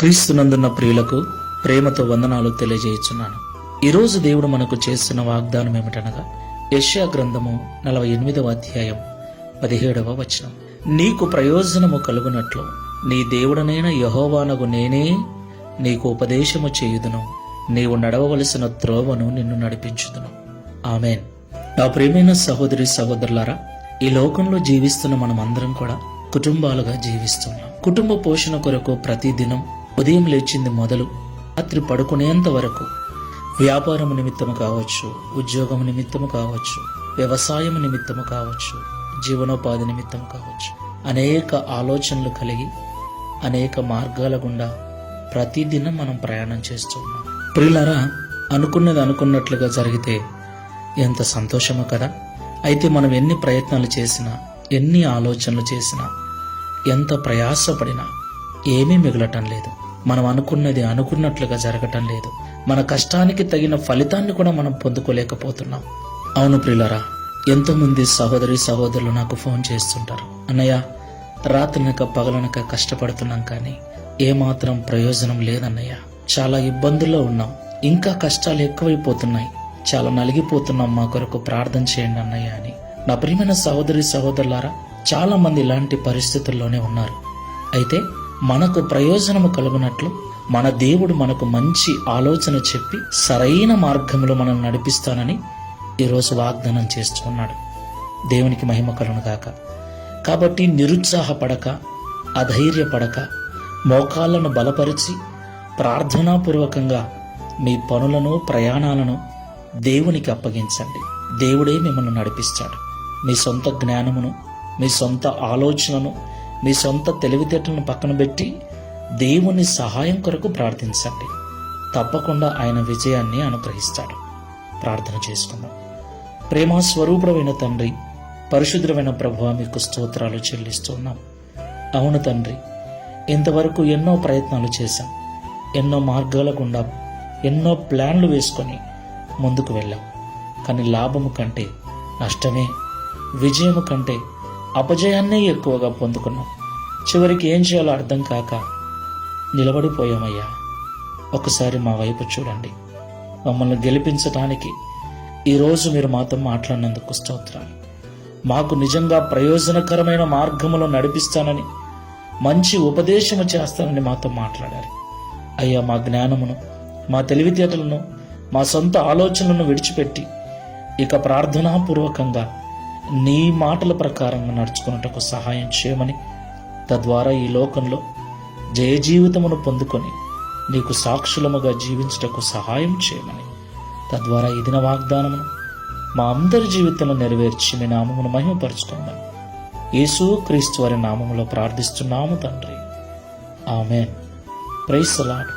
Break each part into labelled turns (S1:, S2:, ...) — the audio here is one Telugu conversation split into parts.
S1: క్రీస్తునందున్న ప్రియులకు ప్రేమతో వందనాలు తెలియజేయుచున్నాను. ఈరోజు దేవుడు మనకు చేస్తున్న వాగ్దానం ఏమిటనగా యెషయా గ్రంథము 48వ అధ్యాయం 17వ వచనం. నీకు ప్రయోజనము కలుగునట్లు నీ దేవుడనైన యెహోవానగు నేనే నీకు ఉపదేశము చేయుదును, నీవు నడవవలసిన త్రోవను నిన్ను నడిపించుదును. ఆమేన్. నా ప్రియమైన సహోదరి సహోదరులారా, ఈ లోకంలో జీవిస్తున్న మనమందరం కూడా కుటుంబాలుగా జీవిస్తున్నాం. కుటుంబ పోషణ కొరకు ప్రతిదినం ఉదయం లేచింది మొదలు రాత్రి పడుకునేంత వరకు వ్యాపారం నిమిత్తము కావచ్చు, ఉద్యోగం నిమిత్తము కావచ్చు, వ్యవసాయం నిమిత్తము కావచ్చు, జీవనోపాధి నిమిత్తము కావచ్చు, అనేక ఆలోచనలు కలిగి అనేక మార్గాల గుండా ప్రతిదినం మనం ప్రయాణం చేస్తున్నాం. ప్రియులారా, అనుకున్నది అనుకున్నట్లుగా జరిగితే ఎంత సంతోషమో కదా. అయితే మనం ఎన్ని ప్రయత్నాలు చేసినా, ఎన్ని ఆలోచనలు చేసినా, ఎంత ప్రయాసపడినా ఏమీ మిగలటం లేదు. మనం అనుకున్నది అనుకున్నట్లుగా జరగటం లేదు. మన కష్టానికి తగిన ఫలితాన్ని కూడా మనం పొందుకోలేకపోతున్నాం. అవును ప్రియులారా, ఎంతో మంది సహోదరి సహోదరులు నాకు ఫోన్ చేస్తుంటారు. అన్నయ్య, రాత్రినక పగలనక కష్టపడుతున్నాం కానీ ఏమాత్రం ప్రయోజనం లేదన్నయ్య. చాలా ఇబ్బందుల్లో ఉన్నాం, ఇంకా కష్టాలు ఎక్కువైపోతున్నాయి, చాలా నలిగిపోతున్నాం, మా కొరకు ప్రార్థన చేయండి అన్నయ్య అని. నా ప్రియమైన సహోదరి సహోదరులారా, చాలా మంది ఇలాంటి పరిస్థితుల్లోనే ఉన్నారు. అయితే మనకు ప్రయోజనము కలుగునట్లు మన దేవుడు మనకు మంచి ఆలోచన చెప్పి సరైన మార్గంలో మనం నడిపిస్తానని ఈరోజు వాగ్దానం చేస్తున్నాడు. దేవునికి మహిమ కలుగును గాక. కాబట్టి నిరుత్సాహపడక, అధైర్యపడక, మోకాళ్లను బలపరిచి ప్రార్థనాపూర్వకంగా మీ పనులను ప్రయాణాలను దేవునికి అప్పగించండి. దేవుడే మిమ్మల్ని నడిపిస్తాడు. మీ సొంత జ్ఞానమును, మీ సొంత ఆలోచనను, మీ సొంత తెలివితేటలను పక్కన పెట్టి దేవుని సహాయం కొరకు ప్రార్థించండి. తప్పకుండా ఆయన విజయాన్ని అనుగ్రహిస్తాడు. ప్రార్థన చేసుకుందాం. ప్రేమ స్వరూపుడమైన తండ్రి, పరిశుద్ధమైన ప్రభువా, మీకు స్తోత్రాలు చెల్లిస్తున్నాం. అవును తండ్రి, ఇంతవరకు ఎన్నో ప్రయత్నాలు చేశాం, ఎన్నో మార్గాల గుండా ఎన్నో ప్లాన్లు వేసుకొని ముందుకు వెళ్ళాం. కానీ లాభము కంటే నష్టమే, విజయము కంటే అపజయాన్నే ఎక్కువగా పొందుకున్నాం. చివరికి ఏం చేయాలో అర్థం కాక నిలబడిపోయామయ్యా. ఒకసారి మా వైపు చూడండి. మమ్మల్ని గెలిపించడానికి ఈరోజు మీరు మాతో మాట్లాడినందుకు స్తోత్రాలు. మాకు నిజంగా ప్రయోజనకరమైన మార్గములో నడిపిస్తానని, మంచి ఉపదేశము చేస్తానని మాతో మాట్లాడారు. అయ్యా, మా జ్ఞానమును, మా తెలివితేటలను, మా సొంత ఆలోచనలను విడిచిపెట్టి ఇక ప్రార్థనాపూర్వకంగా నీ మాటల ప్రకారంగా నడుచుకున్నటకు సహాయం చేయమని, తద్వారా ఈ లోకంలో జయ జీవితమును పొందుకొని నీకు సాక్షులముగా జీవించుటకు సహాయం చేయమని, తద్వారా ఈ దిన వాగ్దానమును మా అందరి జీవితంలో నెరవేర్చి మీ నామమును మహిమపరచుకోమని యేసు క్రీస్తు వారి నామములో ప్రార్థిస్తున్నాము తండ్రి. ఆమేన్. Praise the lord.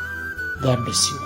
S1: God bless you.